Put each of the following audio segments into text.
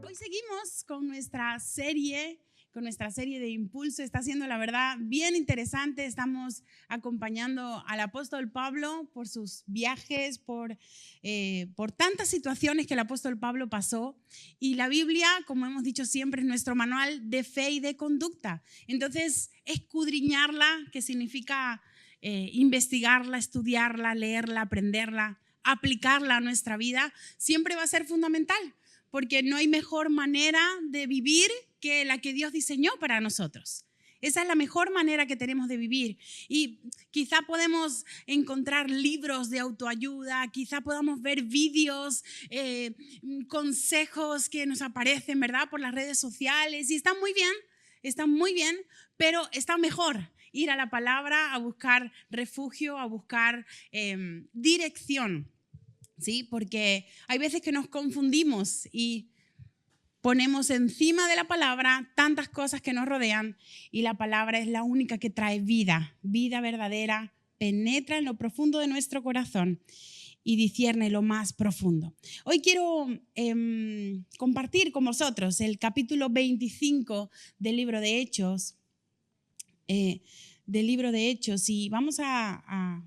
Hoy seguimos con nuestra serie de Impulso. Está siendo, la verdad, bien interesante. Estamos acompañando al apóstol Pablo por sus viajes, por tantas situaciones que el apóstol Pablo pasó. Y la Biblia, como hemos dicho siempre, es nuestro manual de fe y de conducta. Entonces, escudriñarla, que significa investigarla, estudiarla, leerla, aprenderla, aplicarla a nuestra vida, siempre va a ser fundamental. Porque no hay mejor manera de vivir que la que Dios diseñó para nosotros. Esa es la mejor manera que tenemos de vivir. Y quizá podemos encontrar libros de autoayuda, quizá podamos ver vídeos, consejos que nos aparecen, ¿verdad?, por las redes sociales. Y están muy bien, pero está mejor ir a la palabra, a buscar refugio, a buscar dirección. ¿Sí? Porque hay veces que nos confundimos y ponemos encima de la palabra tantas cosas que nos rodean, y la palabra es la única que trae vida verdadera, penetra en lo profundo de nuestro corazón y discierne lo más profundo. Hoy quiero compartir con vosotros el capítulo 25 del libro de Hechos. Y vamos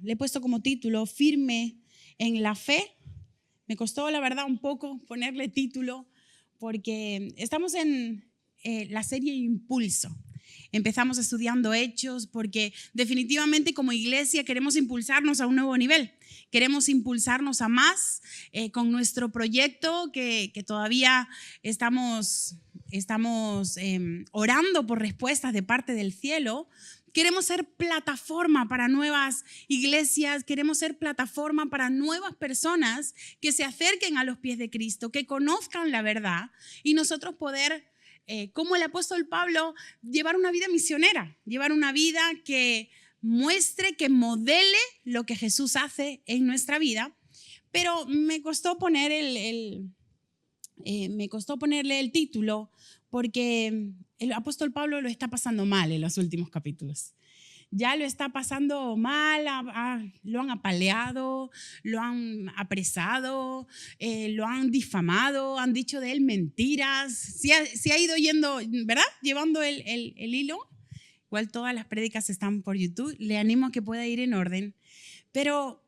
le he puesto como título Firme en la fe. Me costó, la verdad, un poco ponerle título porque estamos en la serie Impulso. Empezamos estudiando Hechos porque definitivamente como iglesia queremos impulsarnos a un nuevo nivel. Queremos impulsarnos a más con nuestro proyecto que todavía estamos orando por respuestas de parte del cielo. Queremos ser plataforma para nuevas iglesias, queremos ser plataforma para nuevas personas que se acerquen a los pies de Cristo, que conozcan la verdad y nosotros poder, como el apóstol Pablo, llevar una vida misionera, llevar una vida que muestre, que modele lo que Jesús hace en nuestra vida. Pero me costó ponerle el título porque el apóstol Pablo lo está pasando mal en los últimos capítulos. Ya lo está pasando mal, lo han apaleado, lo han apresado, lo han difamado, han dicho de él mentiras. Se ha ido yendo, ¿verdad?, llevando el hilo. Igual todas las prédicas están por YouTube, le animo a que pueda ir en orden. Pero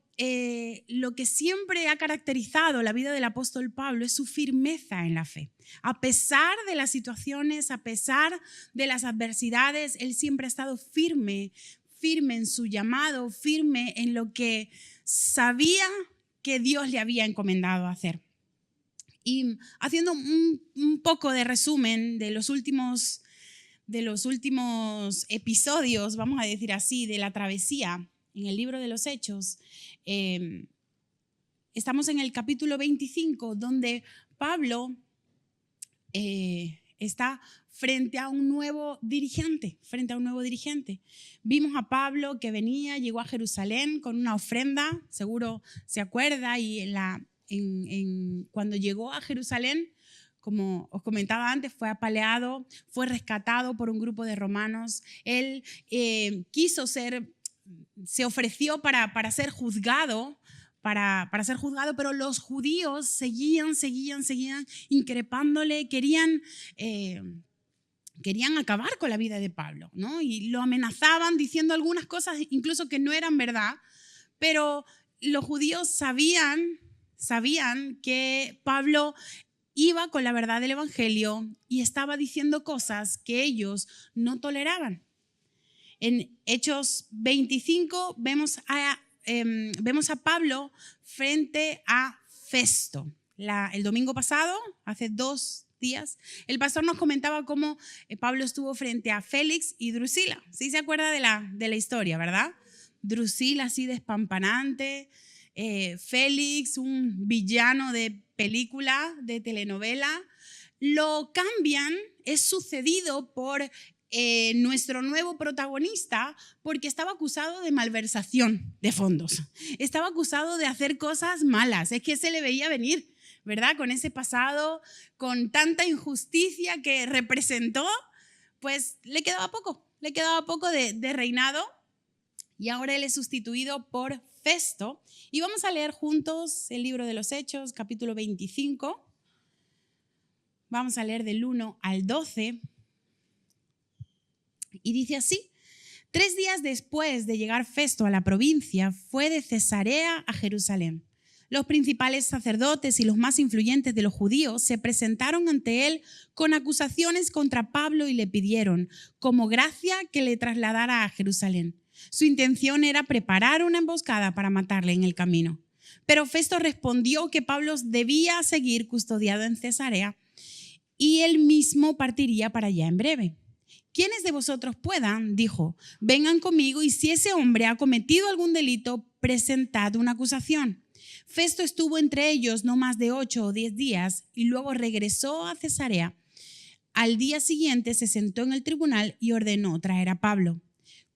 lo que siempre ha caracterizado la vida del apóstol Pablo es su firmeza en la fe. A pesar de las situaciones, a pesar de las adversidades, él siempre ha estado firme en su llamado, firme en lo que sabía que Dios le había encomendado hacer. Y haciendo un poco de resumen de los últimos episodios, vamos a decir así, de la travesía en el libro de los Hechos, estamos en el capítulo 25, donde Pablo está frente a un nuevo dirigente. Vimos a Pablo que llegó a Jerusalén con una ofrenda, seguro se acuerda, y cuando llegó a Jerusalén, como os comentaba antes, fue apaleado, fue rescatado por un grupo de romanos. Él se ofreció para ser juzgado, pero los judíos seguían increpándole, querían acabar con la vida de Pablo, ¿no? Y lo amenazaban diciendo algunas cosas incluso que no eran verdad, pero los judíos sabían que Pablo iba con la verdad del evangelio y estaba diciendo cosas que ellos no toleraban. En Hechos 25 vemos a Pablo frente a Festo. El domingo pasado, hace 2 días, el pastor nos comentaba cómo Pablo estuvo frente a Félix y Drusila. ¿Sí se acuerda de la historia, verdad? Drusila así despampanante, Félix un villano de película, de telenovela. Lo cambian, es sucedido por nuestro nuevo protagonista, porque estaba acusado de malversación de fondos, estaba acusado de hacer cosas malas. Es que se le veía venir, ¿verdad? Con ese pasado, con tanta injusticia que representó, pues le quedaba poco de reinado, y ahora él es sustituido por Festo y vamos a leer juntos el libro de los Hechos, capítulo 25. Vamos a leer del 1 al 12 y dice así: 3 días después de llegar Festo a la provincia, fue de Cesarea a Jerusalén. Los principales sacerdotes y los más influyentes de los judíos se presentaron ante él con acusaciones contra Pablo y le pidieron, como gracia, que le trasladara a Jerusalén. Su intención era preparar una emboscada para matarle en el camino. Pero Festo respondió que Pablo debía seguir custodiado en Cesarea y él mismo partiría para allá en breve. Quienes de vosotros puedan, dijo, vengan conmigo y si ese hombre ha cometido algún delito, presentad una acusación. Festo estuvo entre ellos no más de 8 o 10 días y luego regresó a Cesarea. Al día siguiente se sentó en el tribunal y ordenó traer a Pablo.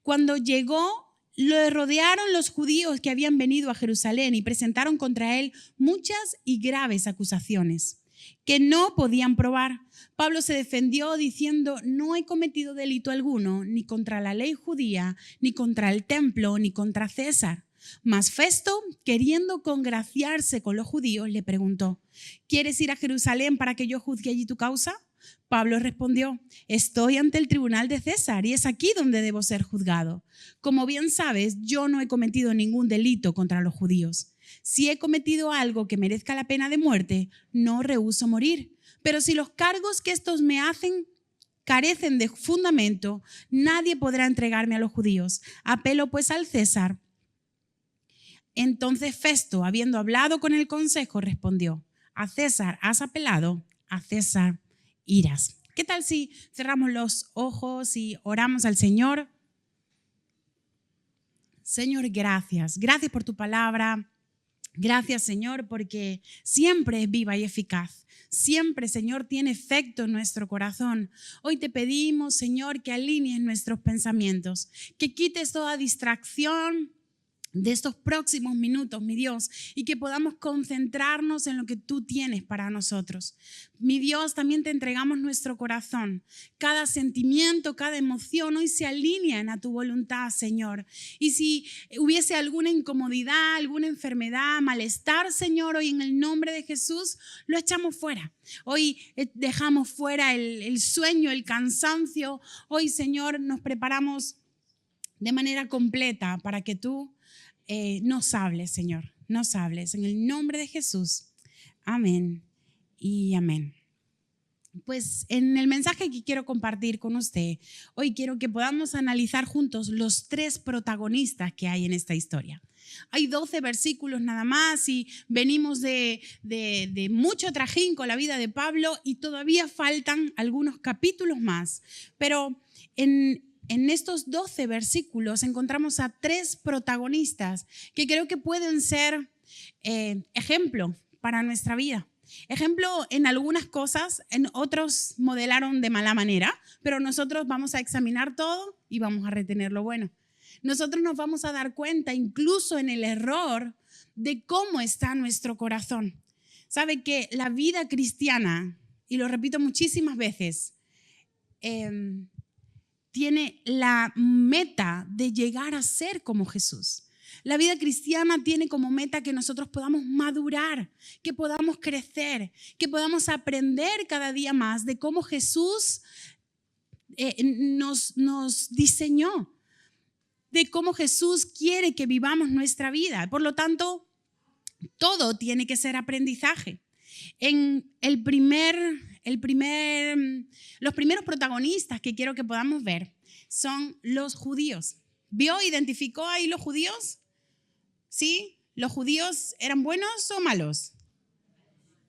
Cuando llegó, lo rodearon los judíos que habían venido a Jerusalén y presentaron contra él muchas y graves acusaciones que no podían probar. Pablo se defendió diciendo, no he cometido delito alguno, ni contra la ley judía, ni contra el templo, ni contra César. Mas Festo, queriendo congraciarse con los judíos, le preguntó, ¿quieres ir a Jerusalén para que yo juzgue allí tu causa? Pablo respondió, estoy ante el tribunal de César y es aquí donde debo ser juzgado. Como bien sabes, yo no he cometido ningún delito contra los judíos. Si he cometido algo que merezca la pena de muerte, no rehúso morir. Pero si los cargos que estos me hacen carecen de fundamento, nadie podrá entregarme a los judíos. Apelo pues al César. Entonces Festo, habiendo hablado con el consejo, respondió, a César has apelado, a César irás. ¿Qué tal si cerramos los ojos y oramos al Señor? Señor, gracias. Gracias por tu palabra. Gracias, Señor, porque siempre es viva y eficaz. Siempre, Señor, tiene efecto en nuestro corazón. Hoy te pedimos, Señor, que alinees nuestros pensamientos, que quites toda distracción de estos próximos minutos, mi Dios, y que podamos concentrarnos en lo que tú tienes para nosotros. Mi Dios, también te entregamos nuestro corazón. Cada sentimiento, cada emoción hoy se alinean a tu voluntad, Señor. Y si hubiese alguna incomodidad, alguna enfermedad, malestar, Señor, hoy en el nombre de Jesús lo echamos fuera. Hoy dejamos fuera el sueño, el cansancio. Hoy, Señor, nos preparamos de manera completa para que tú nos hables, Señor, nos hables. En el nombre de Jesús. Amén y amén. Pues en el mensaje que quiero compartir con usted, hoy quiero que podamos analizar juntos los 3 protagonistas que hay en esta historia. Hay 12 versículos nada más y venimos de mucho trajín con la vida de Pablo y todavía faltan algunos capítulos más. Pero en estos 12 versículos encontramos a 3 protagonistas que creo que pueden ser ejemplo para nuestra vida. Ejemplo en algunas cosas, en otros modelaron de mala manera, pero nosotros vamos a examinar todo y vamos a retener lo bueno. Nosotros nos vamos a dar cuenta, incluso en el error, de cómo está nuestro corazón. Sabe que la vida cristiana, y lo repito muchísimas veces, tiene la meta de llegar a ser como Jesús. La vida cristiana tiene como meta que nosotros podamos madurar, que podamos crecer, que podamos aprender cada día más de cómo Jesús nos diseñó, de cómo Jesús quiere que vivamos nuestra vida. Por lo tanto, todo tiene que ser aprendizaje. En los primeros protagonistas que quiero que podamos ver son los judíos. ¿Vio? ¿Identificó ahí los judíos? ¿Sí? ¿Los judíos eran buenos o malos?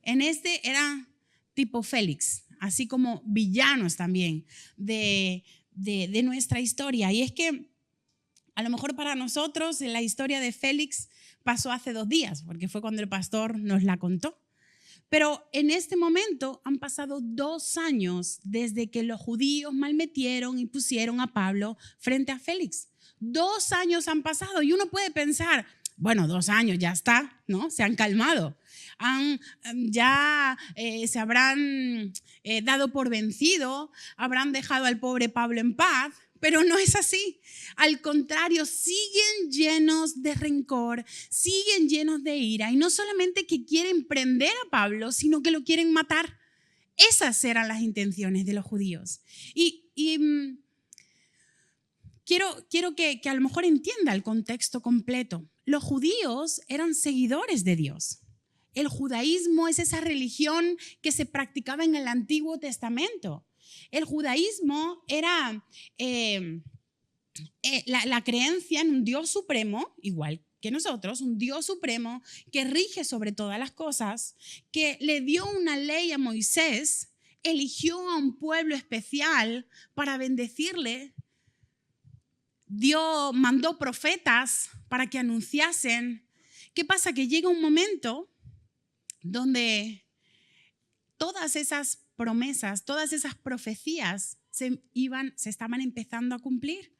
En este era tipo Félix, así como villanos también de nuestra historia. Y es que a lo mejor para nosotros la historia de Félix pasó hace 2 días, porque fue cuando el pastor nos la contó. Pero en este momento han pasado 2 años desde que los judíos malmetieron y pusieron a Pablo frente a Félix. 2 años han pasado y uno puede pensar, bueno, 2 años ya está, ¿no? Se han calmado. Se habrán dado por vencido, habrán dejado al pobre Pablo en paz. pero no es así. Al contrario, siguen llenos de rencor, siguen llenos de ira. Y no solamente que quieren prender a Pablo, sino que lo quieren matar. Esas eran las intenciones de los judíos. Quiero que a lo mejor entienda el contexto completo. Los judíos eran seguidores de Dios. El judaísmo es esa religión que se practicaba en el Antiguo Testamento. El judaísmo era la creencia en un Dios supremo, igual que nosotros, un Dios supremo que rige sobre todas las cosas, que le dio una ley a Moisés, eligió a un pueblo especial para bendecirle, mandó profetas para que anunciasen. ¿Qué pasa? Que llega un momento donde todas esas promesas, todas esas profecías se estaban empezando a cumplir.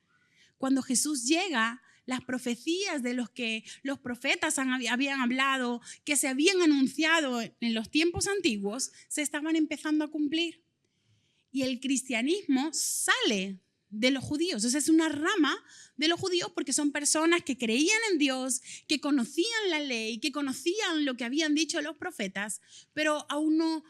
Cuando Jesús llega, las profecías de los que los profetas habían hablado, que se habían anunciado en los tiempos antiguos, se estaban empezando a cumplir. Y el cristianismo sale de los judíos. O sea, es una rama de los judíos porque son personas que creían en Dios, que conocían la ley, que conocían lo que habían dicho los profetas, pero aún no,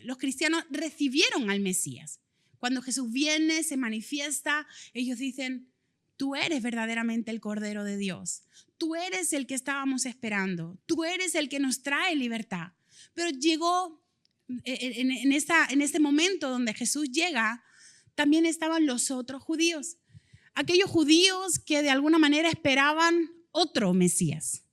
los cristianos recibieron al Mesías. Cuando Jesús viene, se manifiesta, ellos dicen, tú eres verdaderamente el Cordero de Dios. Tú eres el que estábamos esperando. Tú eres el que nos trae libertad. Pero llegó en este momento donde Jesús llega, también estaban los otros judíos. Aquellos judíos que de alguna manera esperaban otro Mesías.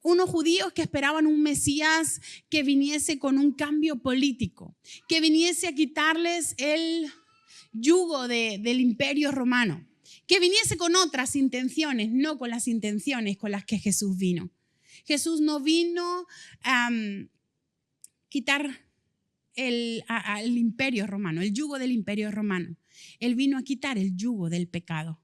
Unos judíos que esperaban un Mesías que viniese con un cambio político, que viniese a quitarles el yugo del imperio romano, que viniese con otras intenciones, no con las intenciones con las que Jesús vino. Jesús no vino a quitar al imperio romano, el yugo del imperio romano. Él vino a quitar el yugo del pecado.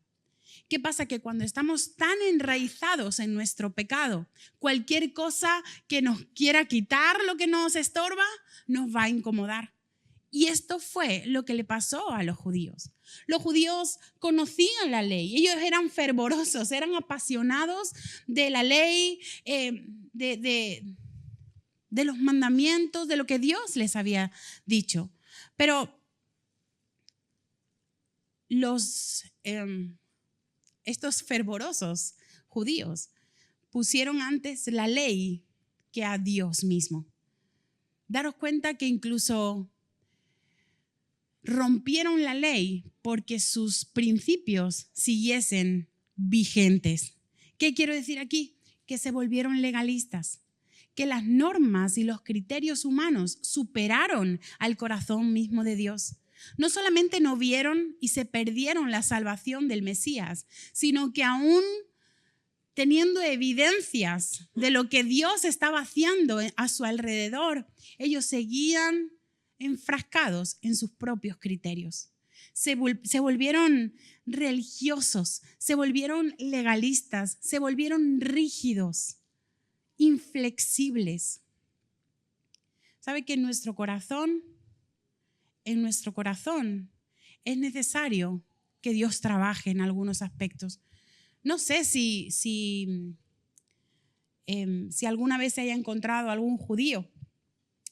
¿Qué pasa? Que cuando estamos tan enraizados en nuestro pecado, cualquier cosa que nos quiera quitar lo que nos estorba, nos va a incomodar. Y esto fue lo que le pasó a los judíos. Los judíos conocían la ley, ellos eran fervorosos, eran apasionados de la ley, de los mandamientos, de lo que Dios les había dicho. Pero estos fervorosos judíos pusieron antes la ley que a Dios mismo. Daros cuenta que incluso rompieron la ley porque sus principios siguiesen vigentes. ¿Qué quiero decir aquí? Que se volvieron legalistas, que las normas y los criterios humanos superaron al corazón mismo de Dios. No solamente no vieron y se perdieron la salvación del Mesías, sino que aún teniendo evidencias de lo que Dios estaba haciendo a su alrededor, ellos seguían enfrascados en sus propios criterios. Se volvieron religiosos, se volvieron legalistas, se volvieron rígidos, inflexibles. ¿Sabe que en nuestro corazón es necesario que Dios trabaje en algunos aspectos? No sé si alguna vez se haya encontrado algún judío.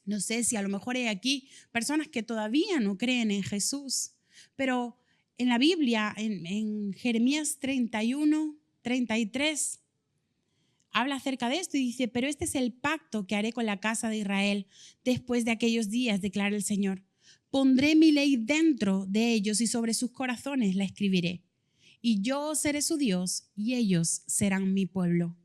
No sé si a lo mejor hay aquí personas que todavía no creen en Jesús. Pero en la Biblia, en Jeremías 31, 33, habla acerca de esto y dice, pero este es el pacto que haré con la casa de Israel después de aquellos días, declara el Señor. Pondré mi ley dentro de ellos y sobre sus corazones la escribiré. Y yo seré su Dios y ellos serán mi pueblo.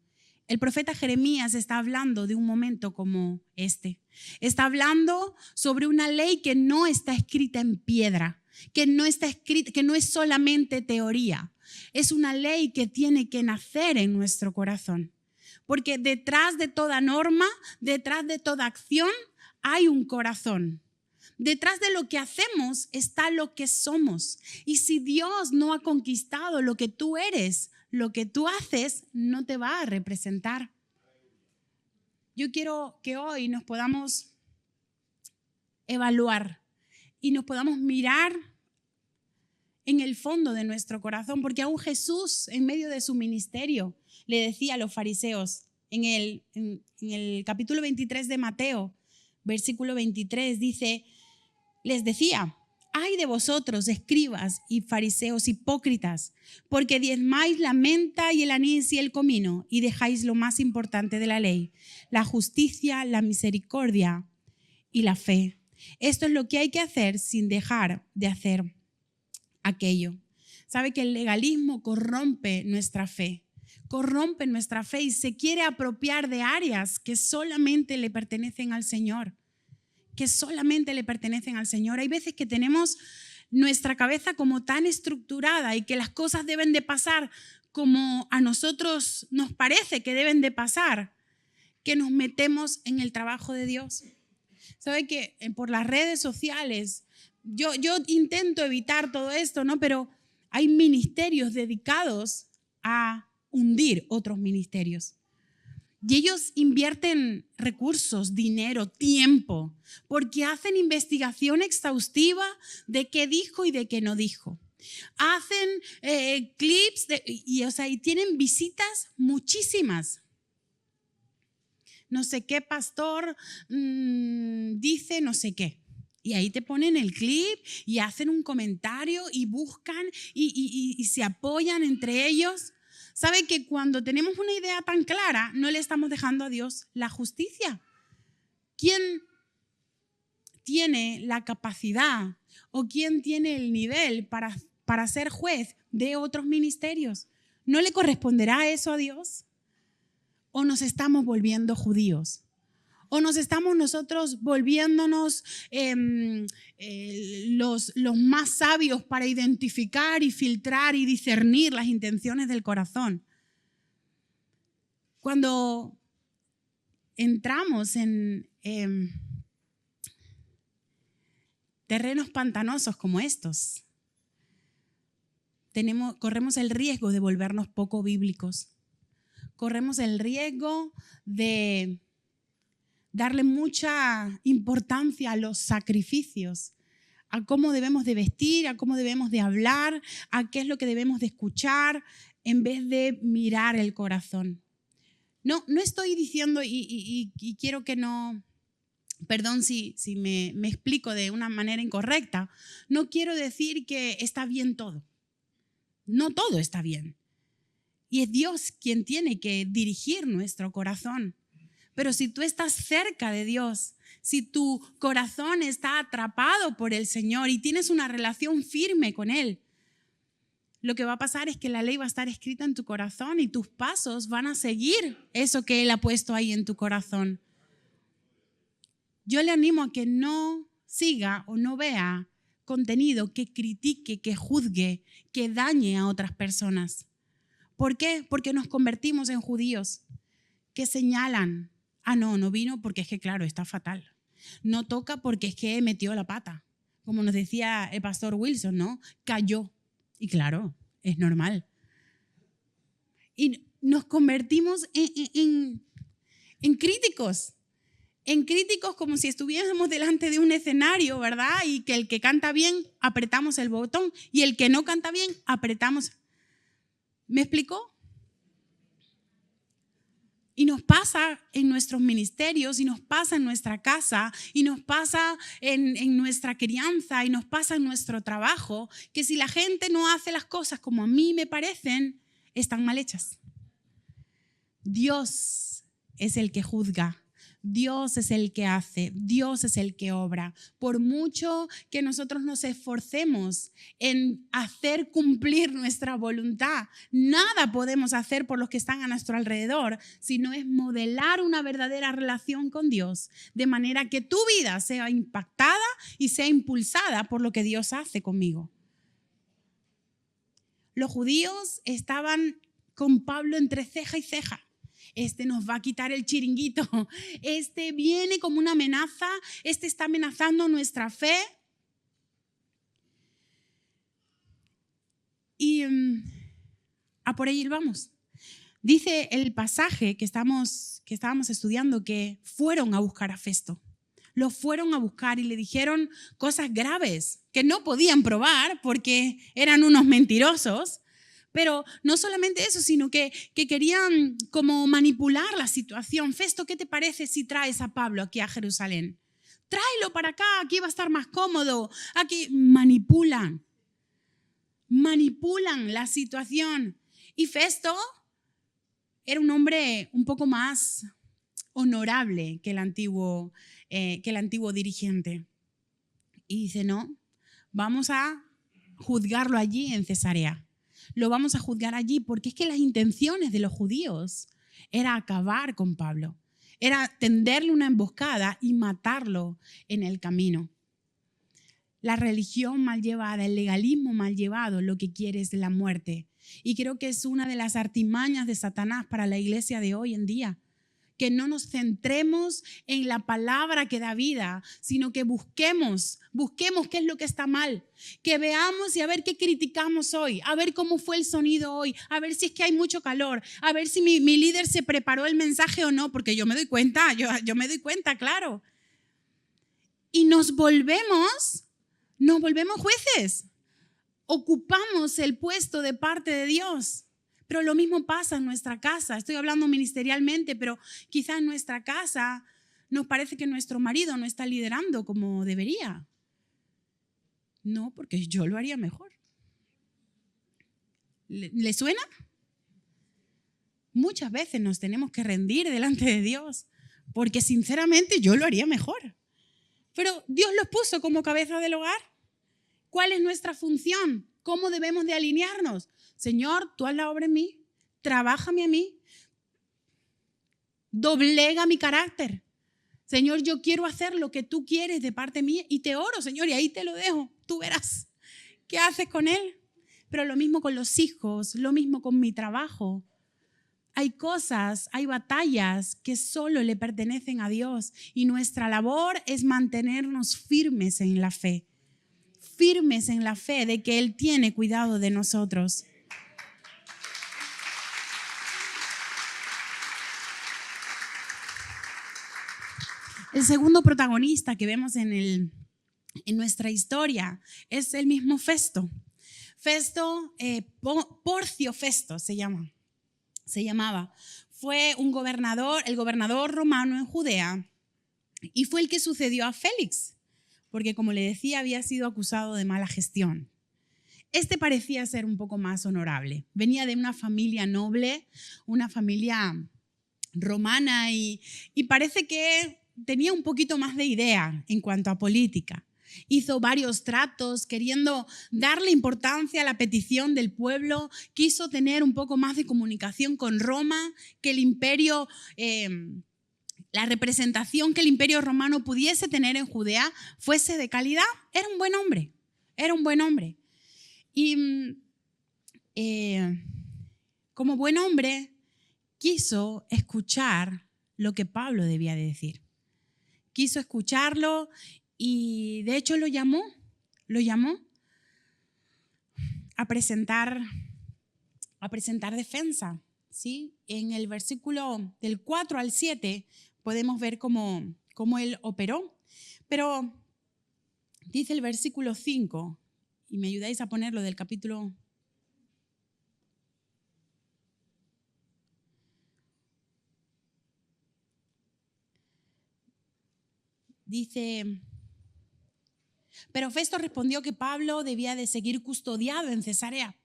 El profeta Jeremías está hablando de un momento como este. Está hablando sobre una ley que no está escrita en piedra, que no está escrita, que no es solamente teoría. Es una ley que tiene que nacer en nuestro corazón. Porque detrás de toda norma, detrás de toda acción, hay un corazón. Detrás de lo que hacemos está lo que somos. Y si Dios no ha conquistado lo que tú eres, lo que tú haces no te va a representar. Yo quiero que hoy nos podamos evaluar y nos podamos mirar en el fondo de nuestro corazón, porque aún Jesús, en medio de su ministerio, le decía a los fariseos, en el capítulo 23 de Mateo, versículo 23, dice, les decía, ay de vosotros, escribas y fariseos hipócritas, porque diezmáis la menta y el anís y el comino y dejáis lo más importante de la ley, la justicia, la misericordia y la fe. Esto es lo que hay que hacer sin dejar de hacer aquello. Sabe que el legalismo corrompe nuestra fe y se quiere apropiar de áreas que solamente le pertenecen al Señor. Hay veces que tenemos nuestra cabeza como tan estructurada y que las cosas deben de pasar como a nosotros nos parece que deben de pasar, que nos metemos en el trabajo de Dios. Sabe que por las redes sociales, yo intento evitar todo esto, ¿no? Pero hay ministerios dedicados a hundir otros ministerios. Y ellos invierten recursos, dinero, tiempo, porque hacen investigación exhaustiva de qué dijo y de qué no dijo. Hacen clips y tienen visitas muchísimas. No sé qué pastor dice no sé qué. Y ahí te ponen el clip y hacen un comentario y buscan y se apoyan entre ellos. ¿Sabe que cuando tenemos una idea tan clara, no le estamos dejando a Dios la justicia? ¿Quién tiene la capacidad o quién tiene el nivel para ser juez de otros ministerios? ¿No le corresponderá eso a Dios? ¿O nos estamos volviendo judíos? ¿O nos estamos nosotros volviéndonos los más sabios para identificar y filtrar y discernir las intenciones del corazón? Cuando entramos en terrenos pantanosos como estos, corremos el riesgo de volvernos poco bíblicos. Corremos el riesgo de darle mucha importancia a los sacrificios, a cómo debemos de vestir, a cómo debemos de hablar, a qué es lo que debemos de escuchar, en vez de mirar el corazón. No estoy diciendo, y quiero que no, perdón si me explico de una manera incorrecta, no quiero decir que está bien todo. No todo está bien. Y es Dios quien tiene que dirigir nuestro corazón. Pero si tú estás cerca de Dios, si tu corazón está atrapado por el Señor y tienes una relación firme con Él, lo que va a pasar es que la ley va a estar escrita en tu corazón y tus pasos van a seguir eso que Él ha puesto ahí en tu corazón. Yo le animo a que no siga o no vea contenido que critique, que juzgue, que dañe a otras personas. ¿Por qué? Porque nos convertimos en judíos que señalan. No vino porque es que, claro, está fatal. No toca porque es que metió la pata. Como nos decía el pastor Wilson, ¿no? Cayó. Y claro, es normal. Y nos convertimos en críticos. En críticos como si estuviésemos delante de un escenario, ¿verdad? Y que el que canta bien, apretamos el botón. Y el que no canta bien, apretamos. ¿Me explicó? Y nos pasa en nuestros ministerios, y nos pasa en nuestra casa, y nos pasa en nuestra crianza, y nos pasa en nuestro trabajo, que si la gente no hace las cosas como a mí me parecen, están mal hechas. Dios es el que juzga. Dios es el que hace, Dios es el que obra. Por mucho que nosotros nos esforcemos en hacer cumplir nuestra voluntad, nada podemos hacer por los que están a nuestro alrededor, sino es modelar una verdadera relación con Dios, de manera que tu vida sea impactada y sea impulsada por lo que Dios hace conmigo. Los judíos estaban con Pablo entre ceja y ceja. Este nos va a quitar el chiringuito, este viene como una amenaza, este está amenazando nuestra fe. Y a por ahí vamos. Dice el pasaje que estábamos estudiando que fueron a buscar a Festo. Lo fueron a buscar y le dijeron cosas graves que no podían probar porque eran unos mentirosos. Pero no solamente eso, sino que querían como manipular la situación. Festo, ¿qué te parece si traes a Pablo aquí a Jerusalén? Tráelo para acá, aquí va a estar más cómodo. Aquí manipulan la situación. Y Festo era un hombre un poco más honorable que el antiguo dirigente. Y dice, no, vamos a juzgarlo allí en Cesarea. Lo vamos a juzgar allí porque es que las intenciones de los judíos era acabar con Pablo, era tenderle una emboscada y matarlo en el camino. La religión mal llevada, el legalismo mal llevado, lo que quiere es la muerte. Y creo que es una de las artimañas de Satanás para la iglesia de hoy en día. Que no nos centremos en la palabra que da vida, sino que busquemos qué es lo que está mal, que veamos y a ver qué criticamos hoy, a ver cómo fue el sonido hoy, a ver si es que hay mucho calor, a ver si mi líder se preparó el mensaje o no, porque yo me doy cuenta, yo me doy cuenta, claro. Y nos volvemos jueces, ocupamos el puesto de parte de Dios. Pero lo mismo pasa en nuestra casa. Estoy hablando ministerialmente, pero quizá en nuestra casa nos parece que nuestro marido no está liderando como debería. No, porque yo lo haría mejor. ¿Le suena? Muchas veces nos tenemos que rendir delante de Dios, porque sinceramente yo lo haría mejor. Pero Dios los puso como cabeza del hogar. ¿Cuál es nuestra función? ¿Cómo debemos de alinearnos? Señor, tú haz la obra en mí, trabájame a mí, doblega mi carácter. Señor, yo quiero hacer lo que tú quieres de parte mía y te oro, Señor, y ahí te lo dejo. Tú verás qué haces con él. Pero lo mismo con los hijos, lo mismo con mi trabajo. Hay cosas, hay batallas que solo le pertenecen a Dios y nuestra labor es mantenernos firmes en la fe de que Él tiene cuidado de nosotros. El segundo protagonista que vemos en nuestra historia es el mismo Festo. Porcio Festo se llamaba. Fue el gobernador romano en Judea y fue el que sucedió a Félix, porque como le decía, había sido acusado de mala gestión. Este parecía ser un poco más honorable. Venía de una familia noble, una familia romana y parece que tenía un poquito más de idea en cuanto a política. Hizo varios tratos queriendo darle importancia a la petición del pueblo, quiso tener un poco más de comunicación con Roma, que el imperio, la representación que el imperio romano pudiese tener en Judea fuese de calidad. Era un buen hombre. Y como buen hombre quiso escuchar lo que Pablo debía de decir. Quiso escucharlo y de hecho lo llamó a presentar defensa, ¿sí? En el versículo del 4 al 7 podemos ver cómo él operó. Pero dice el versículo 5, y me ayudáis a ponerlo del capítulo. Dice, pero Festo respondió que Pablo debía de seguir custodiado en Cesarea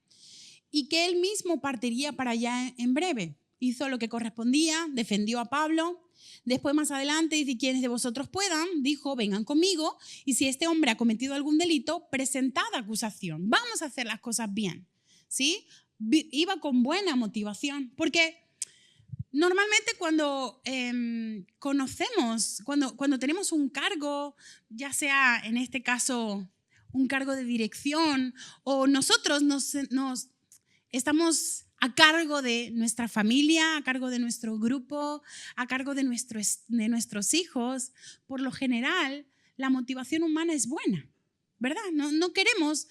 y que él mismo partiría para allá en breve. Hizo lo que correspondía, defendió a Pablo. Después, más adelante, dice, quienes de vosotros puedan, dijo, vengan conmigo, y si este hombre ha cometido algún delito, presentad acusación. Vamos a hacer las cosas bien, ¿sí? Iba con buena motivación, porque normalmente cuando cuando tenemos un cargo, ya sea en este caso un cargo de dirección, o nosotros nos estamos a cargo de nuestra familia, a cargo de nuestro grupo, a cargo de nuestros hijos, por lo general la motivación humana es buena, ¿verdad? No queremos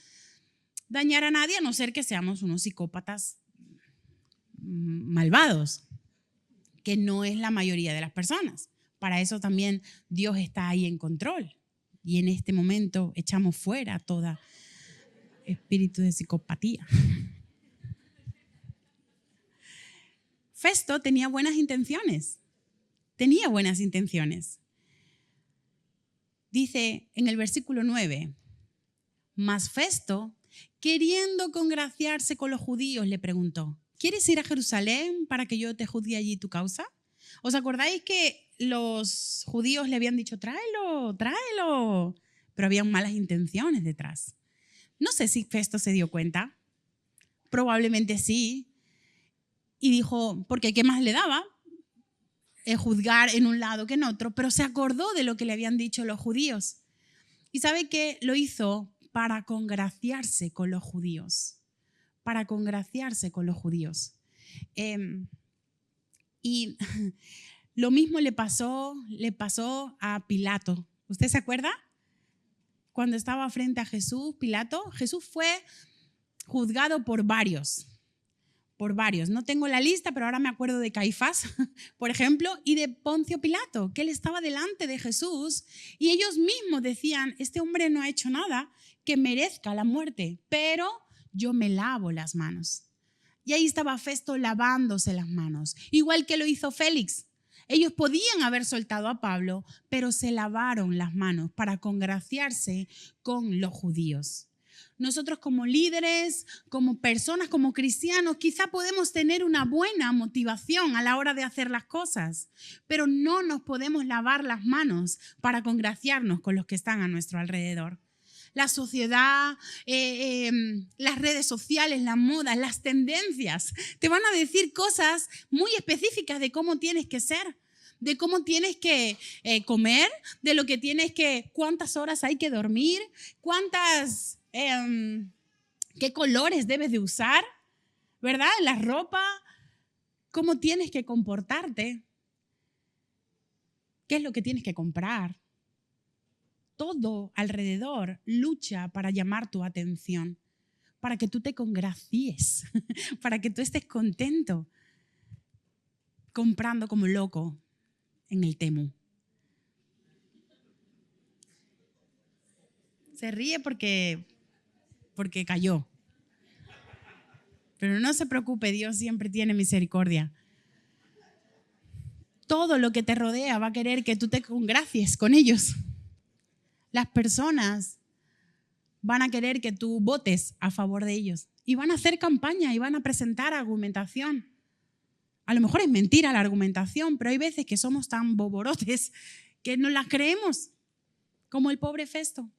dañar a nadie a no ser que seamos unos psicópatas malvados, que no es la mayoría de las personas, Para eso también Dios está ahí en control. Y en este momento echamos fuera todo espíritu de psicopatía. Festo tenía buenas intenciones. Tenía buenas intenciones. Dice en el versículo 9, mas Festo, queriendo congraciarse con los judíos, le preguntó, ¿quieres ir a Jerusalén para que yo te juzgue allí tu causa? ¿Os acordáis que los judíos le habían dicho, tráelo, tráelo? Pero habían malas intenciones detrás. No sé si Festo se dio cuenta. Probablemente sí. Y dijo, porque ¿qué más le daba? Juzgar en un lado que en otro, pero se acordó de lo que le habían dicho los judíos. Y sabe que lo hizo para congraciarse con los judíos. Para congraciarse con los judíos. Y lo mismo le pasó a Pilato. ¿Usted se acuerda? Cuando estaba frente a Jesús, Pilato, Jesús fue juzgado por varios. No tengo la lista, pero ahora me acuerdo de Caifás, por ejemplo, y de Poncio Pilato, que él estaba delante de Jesús y ellos mismos decían, este hombre no ha hecho nada que merezca la muerte, pero yo me lavo las manos. Y ahí estaba Festo lavándose las manos, igual que lo hizo Félix. Ellos podían haber soltado a Pablo, pero se lavaron las manos para congraciarse con los judíos. Nosotros como líderes, como personas, como cristianos, quizá podemos tener una buena motivación a la hora de hacer las cosas, pero no nos podemos lavar las manos para congraciarnos con los que están a nuestro alrededor. La sociedad, las redes sociales, la moda, las tendencias, te van a decir cosas muy específicas de cómo tienes que ser, de cómo tienes que comer, de lo que tienes que, cuántas horas hay que dormir, qué colores debes de usar, ¿verdad? La ropa, cómo tienes que comportarte, qué es lo que tienes que comprar. Todo alrededor lucha para llamar tu atención, para que tú te congracies, para que tú estés contento comprando como loco en el Temu. Se ríe porque cayó. Pero no se preocupe, Dios siempre tiene misericordia. Todo lo que te rodea va a querer que tú te congracies con ellos. Las personas van a querer que tú votes a favor de ellos y van a hacer campaña y van a presentar argumentación. A lo mejor es mentira la argumentación, pero hay veces que somos tan boborotes que no las creemos, como el pobre Festo.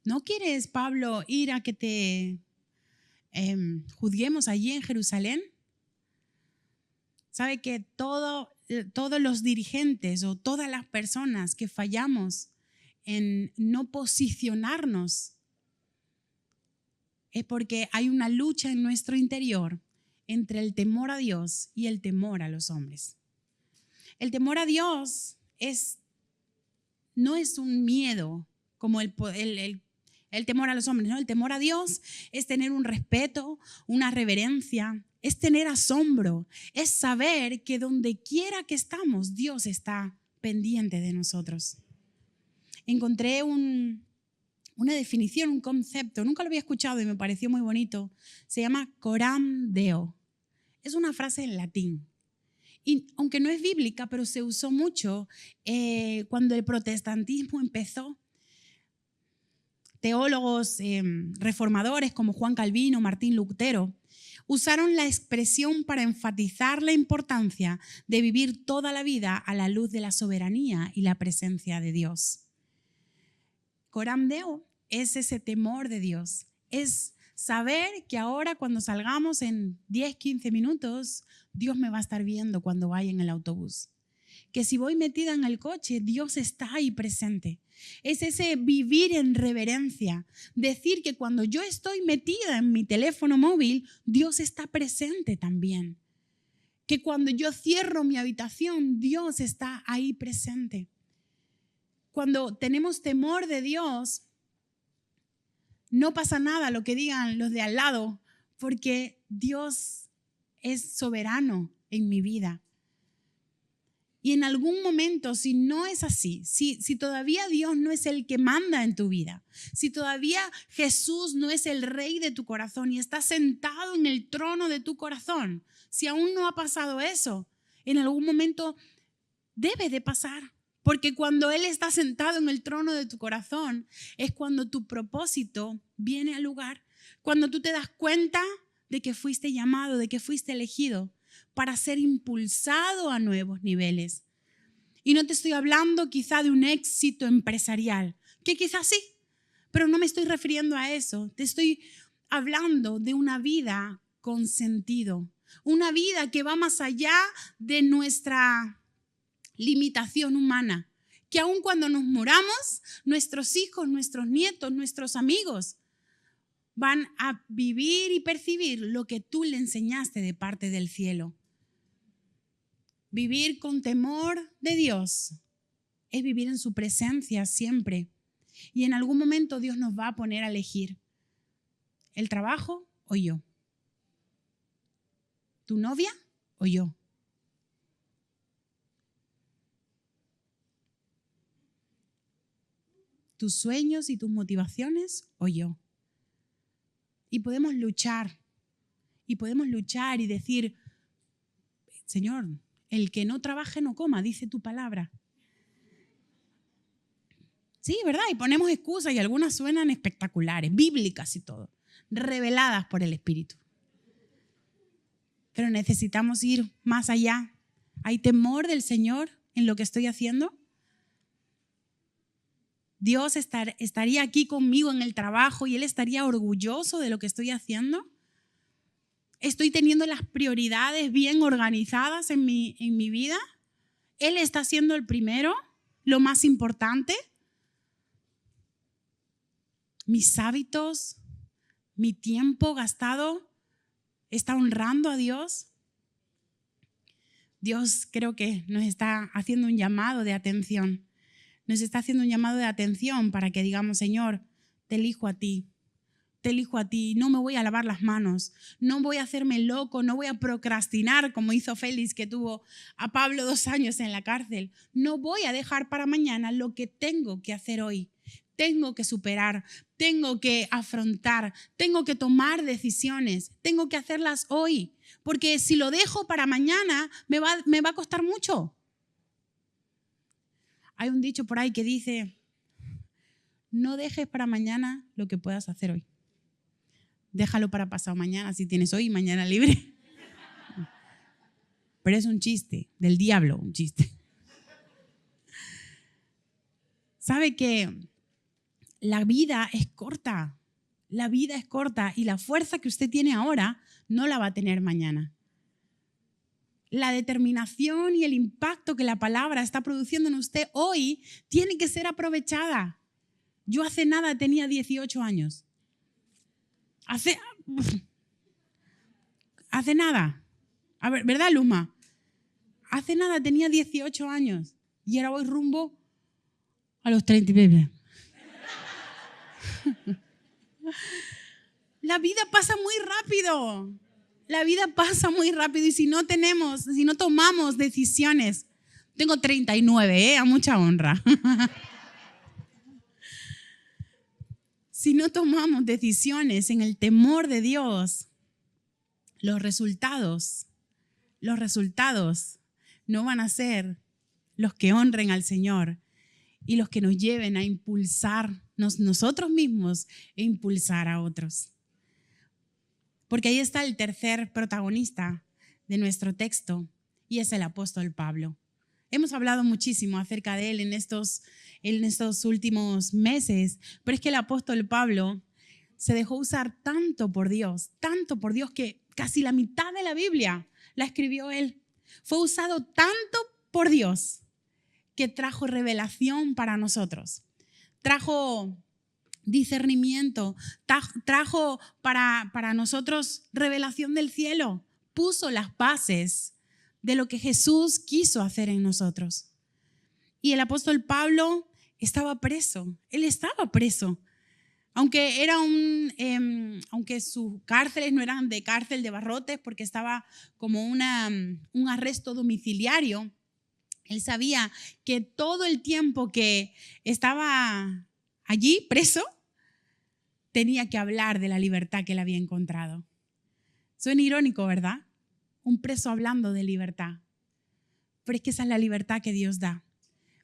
¿No quieres, Pablo, ir a que te juzguemos allí en Jerusalén? ¿Sabe que todos los dirigentes o todas las personas que fallamos en no posicionarnos es porque hay una lucha en nuestro interior entre el temor a Dios y el temor a los hombres? El temor a Dios no es un miedo como el temor a los hombres, ¿no? El temor a Dios es tener un respeto, una reverencia, es tener asombro, es saber que donde quiera que estamos, Dios está pendiente de nosotros. Encontré una definición, un concepto, nunca lo había escuchado y me pareció muy bonito. Se llama coram deo. Es una frase en latín. Y aunque no es bíblica, pero se usó mucho cuando el protestantismo empezó. Teólogos reformadores como Juan Calvino, Martín Lutero, usaron la expresión para enfatizar la importancia de vivir toda la vida a la luz de la soberanía y la presencia de Dios. Coram Deo es ese temor de Dios, es saber que ahora cuando salgamos en 10, 15 minutos, Dios me va a estar viendo cuando vaya en el autobús. Que si voy metida en el coche, Dios está ahí presente. Es ese vivir en reverencia, decir que cuando yo estoy metida en mi teléfono móvil, Dios está presente también. Que cuando yo cierro mi habitación, Dios está ahí presente. Cuando tenemos temor de Dios, no pasa nada lo que digan los de al lado, porque Dios es soberano en mi vida. Y en algún momento, si no es así, si todavía Dios no es el que manda en tu vida, si todavía Jesús no es el rey de tu corazón y está sentado en el trono de tu corazón, si aún no ha pasado eso, en algún momento debe de pasar. Porque cuando Él está sentado en el trono de tu corazón, es cuando tu propósito viene al lugar. Cuando tú te das cuenta de que fuiste llamado, de que fuiste elegido para ser impulsado a nuevos niveles. Y no te estoy hablando quizá de un éxito empresarial, que quizás sí, pero no me estoy refiriendo a eso. Te estoy hablando de una vida con sentido, una vida que va más allá de nuestra limitación humana, que aun cuando nos muramos, nuestros hijos, nuestros nietos, nuestros amigos van a vivir y percibir lo que tú le enseñaste de parte del cielo. Vivir con temor de Dios es vivir en su presencia siempre. Y en algún momento Dios nos va a poner a elegir el trabajo o yo, tu novia o yo. Tus sueños y tus motivaciones o yo. Y podemos luchar y decir, Señor, el que no trabaje no coma, dice tu palabra. Sí, ¿verdad? Y ponemos excusas y algunas suenan espectaculares, bíblicas y todo, reveladas por el Espíritu. Pero necesitamos ir más allá. ¿Hay temor del Señor en lo que estoy haciendo? Dios estaría aquí conmigo en el trabajo y Él estaría orgulloso de lo que estoy haciendo. ¿Estoy teniendo las prioridades bien organizadas en mi vida? ¿Él está siendo el primero, lo más importante? ¿Mis hábitos, mi tiempo gastado está honrando a Dios? Dios creo que nos está haciendo un llamado de atención. Nos está haciendo un llamado de atención para que digamos, Señor, te elijo a ti. Te elijo a ti, no me voy a lavar las manos, no voy a hacerme loco, no voy a procrastinar como hizo Félix, que tuvo a Pablo 2 años en la cárcel. No voy a dejar para mañana lo que tengo que hacer hoy. Tengo que superar, tengo que afrontar, tengo que tomar decisiones, tengo que hacerlas hoy, porque si lo dejo para mañana me va a costar mucho. Hay un dicho por ahí que dice, no dejes para mañana lo que puedas hacer hoy. Déjalo para pasado mañana si tienes hoy y mañana libre. Pero es un chiste, del diablo, un chiste. ¿Sabe que la vida es corta? La vida es corta y la fuerza que usted tiene ahora no la va a tener mañana. La determinación y el impacto que la palabra está produciendo en usted hoy tiene que ser aprovechada. Yo hace nada tenía 18 años. Hace nada. A ver, ¿verdad, Luma? Hace nada tenía 18 años y ahora voy rumbo a los 30 y pico. La vida pasa muy rápido. La vida pasa muy rápido y si no tomamos decisiones. Tengo 39, a mucha honra. Si no tomamos decisiones en el temor de Dios, los resultados no van a ser los que honren al Señor y los que nos lleven a impulsarnos nosotros mismos e impulsar a otros. Porque ahí está el tercer protagonista de nuestro texto y es el apóstol Pablo. Hemos hablado muchísimo acerca de él en estos últimos meses, pero es que el apóstol Pablo se dejó usar tanto por Dios que casi la mitad de la Biblia la escribió él. Fue usado tanto por Dios que trajo revelación para nosotros. Trajo discernimiento, trajo para nosotros revelación del cielo. Puso las bases de lo que Jesús quiso hacer en nosotros. Y el apóstol Pablo estaba preso. Él estaba preso. Aunque sus cárceles no eran de cárcel de barrotes porque estaba como un arresto domiciliario, Él sabía que todo el tiempo que estaba allí preso, tenía que hablar de la libertad que él había encontrado. Suena irónico, ¿verdad? Un preso hablando de libertad. Pero es que esa es la libertad que Dios da.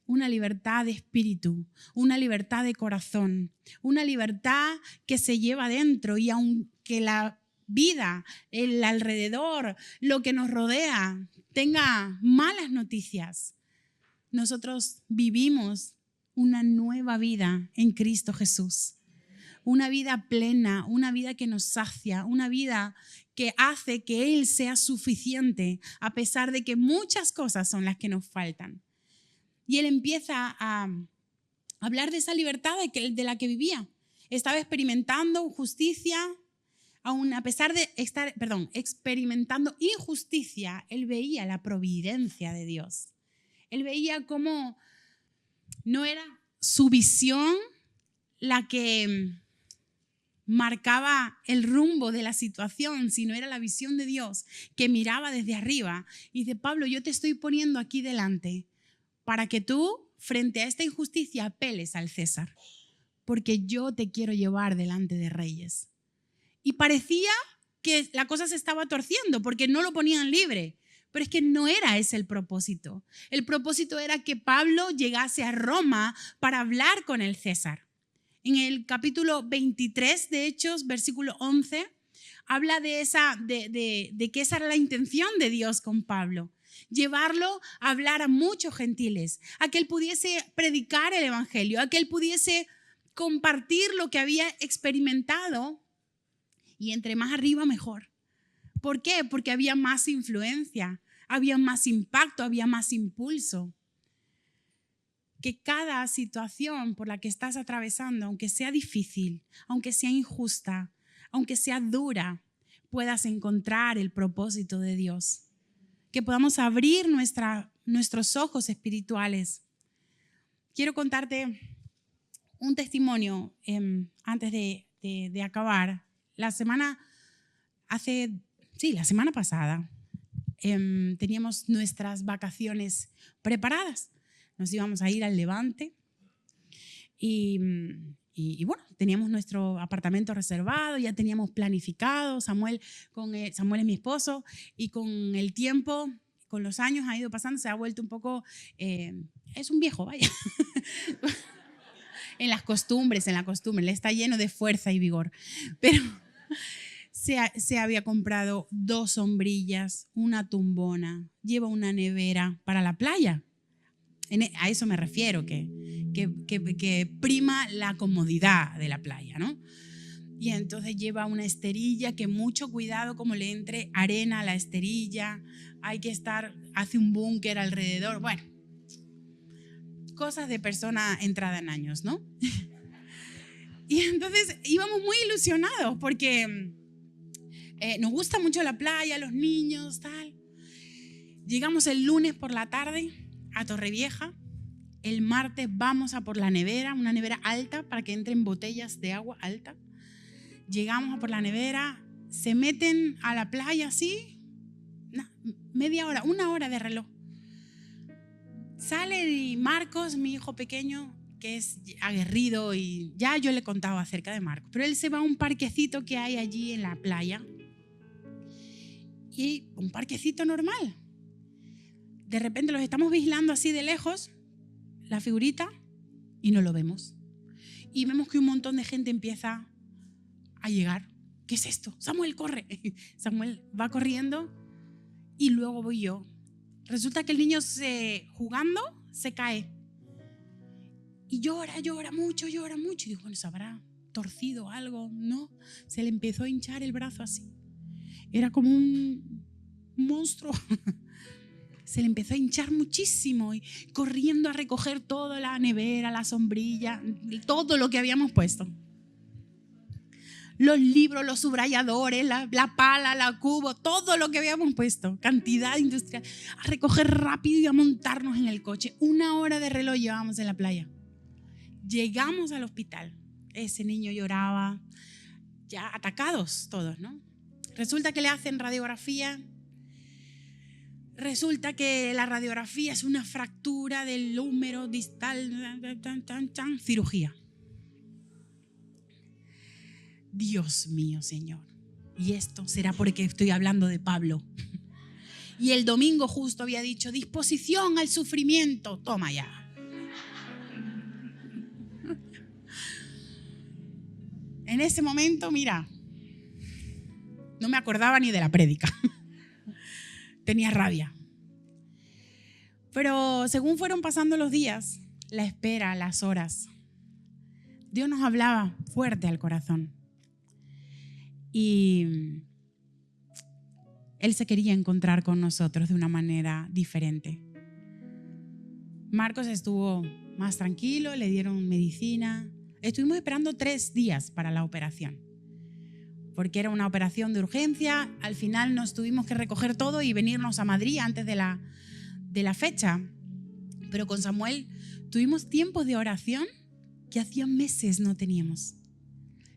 Una libertad de espíritu, una libertad de corazón, una libertad que se lleva dentro, y aunque la vida, el alrededor, lo que nos rodea, tenga malas noticias, nosotros vivimos una nueva vida en Cristo Jesús. Una vida plena, una vida que nos sacia, una vida que hace que Él sea suficiente a pesar de que muchas cosas son las que nos faltan. Y Él empieza a hablar de esa libertad de la que vivía. Estaba experimentando justicia, aun a pesar de estar, experimentando injusticia, Él veía la providencia de Dios. Él veía cómo no era su visión la que marcaba el rumbo de la situación, sino era la visión de Dios que miraba desde arriba y dice: Pablo, yo te estoy poniendo aquí delante para que tú, frente a esta injusticia, apeles al César, porque yo te quiero llevar delante de reyes. Y parecía que la cosa se estaba torciendo porque no lo ponían libre, pero es que no era ese el propósito. El propósito era que Pablo llegase a Roma para hablar con el César. En el capítulo 23 de Hechos, versículo 11, habla de que esa era la intención de Dios con Pablo. Llevarlo a hablar a muchos gentiles, a que él pudiese predicar el evangelio, a que él pudiese compartir lo que había experimentado, y entre más arriba mejor. ¿Por qué? Porque había más influencia, había más impacto, había más impulso. Que cada situación por la que estás atravesando, aunque sea difícil, aunque sea injusta, aunque sea dura, puedas encontrar el propósito de Dios. Que podamos abrir nuestros ojos espirituales. Quiero contarte un testimonio antes de acabar. La semana pasada teníamos nuestras vacaciones preparadas. Nos íbamos a ir al Levante y bueno, teníamos nuestro apartamento reservado, ya teníamos planificado. Samuel es mi esposo, y con el tiempo, con los años ha ido pasando, se ha vuelto un poco, es un viejo, vaya, en la costumbre, él está lleno de fuerza y vigor, pero se había comprado 2 sombrillas, una tumbona, lleva una nevera para la playa. A eso me refiero, que prima la comodidad de la playa, ¿no? Y entonces lleva una esterilla, que mucho cuidado como le entre arena a la esterilla, hace un búnker alrededor, bueno, cosas de persona entrada en años, ¿no? Y entonces íbamos muy ilusionados porque nos gusta mucho la playa, los niños, tal. Llegamos el lunes por la tarde a Torrevieja. El martes vamos a por la nevera, una nevera alta para que entren botellas de agua alta. Llegamos a por la nevera, se meten a la playa así, media hora, 1 hora de reloj. Sale Marcos, mi hijo pequeño, que es aguerrido, y ya yo le he contado acerca de Marcos, pero él se va a un parquecito que hay allí en la playa, y un parquecito normal. De repente los estamos vigilando así de lejos, la figurita, y no lo vemos. Y vemos que un montón de gente empieza a llegar. ¿Qué es esto? Samuel, corre. Samuel va corriendo y luego voy yo. Resulta que el niño jugando se cae. Y llora mucho. Y digo, bueno, ¿se habrá torcido algo? No, se le empezó a hinchar el brazo así. Era como un monstruo. Se le empezó a hinchar muchísimo, y corriendo a recoger toda la nevera, la sombrilla, todo lo que habíamos puesto. Los libros, los subrayadores, la pala, la cubo, todo lo que habíamos puesto, cantidad industrial, a recoger rápido y a montarnos en el coche. 1 hora de reloj llevábamos en la playa. Llegamos al hospital. Ese niño lloraba, ya atacados todos, ¿no? Resulta que le hacen radiografía. resulta que la radiografía es una fractura del húmero distal, cirugía. Dios mío, Señor. Y esto será porque estoy hablando de Pablo. Y el domingo justo había dicho, disposición al sufrimiento. Toma ya. En ese momento, mira, no me acordaba ni de la prédica. Tenía rabia. Pero según fueron pasando los días, la espera, las horas, Dios nos hablaba fuerte al corazón. Y Él se quería encontrar con nosotros de una manera diferente. Marcos estuvo más tranquilo, le dieron medicina. Estuvimos esperando 3 días para la operación, porque era una operación de urgencia. Al final nos tuvimos que recoger todo y venirnos a Madrid antes de la fecha. Pero con Samuel tuvimos tiempos de oración que hacía meses no teníamos.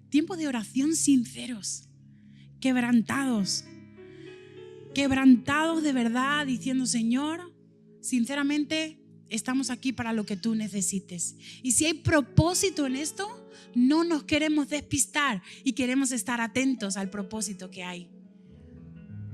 Tiempos de oración sinceros, quebrantados de verdad, diciendo, Señor, sinceramente estamos aquí para lo que tú necesites. Y si hay propósito en esto, no nos queremos despistar y queremos estar atentos al propósito que hay.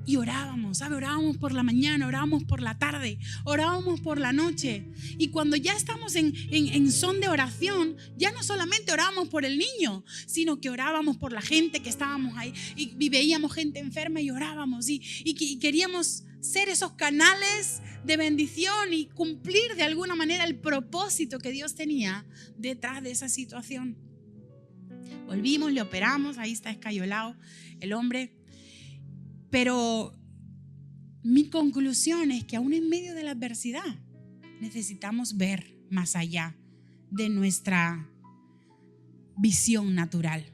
Y orábamos, ¿sabe? Orábamos por la mañana, orábamos por la tarde, orábamos por la noche. Y cuando ya estamos en son de oración, ya no solamente orábamos por el niño, sino que orábamos por la gente que estábamos ahí. Y veíamos gente enferma y orábamos. Y queríamos ser esos canales de bendición y cumplir de alguna manera el propósito que Dios tenía detrás de esa situación. Volvimos, le operamos, ahí está escayolado el hombre. Pero mi conclusión es que aún en medio de la adversidad necesitamos ver más allá de nuestra visión natural.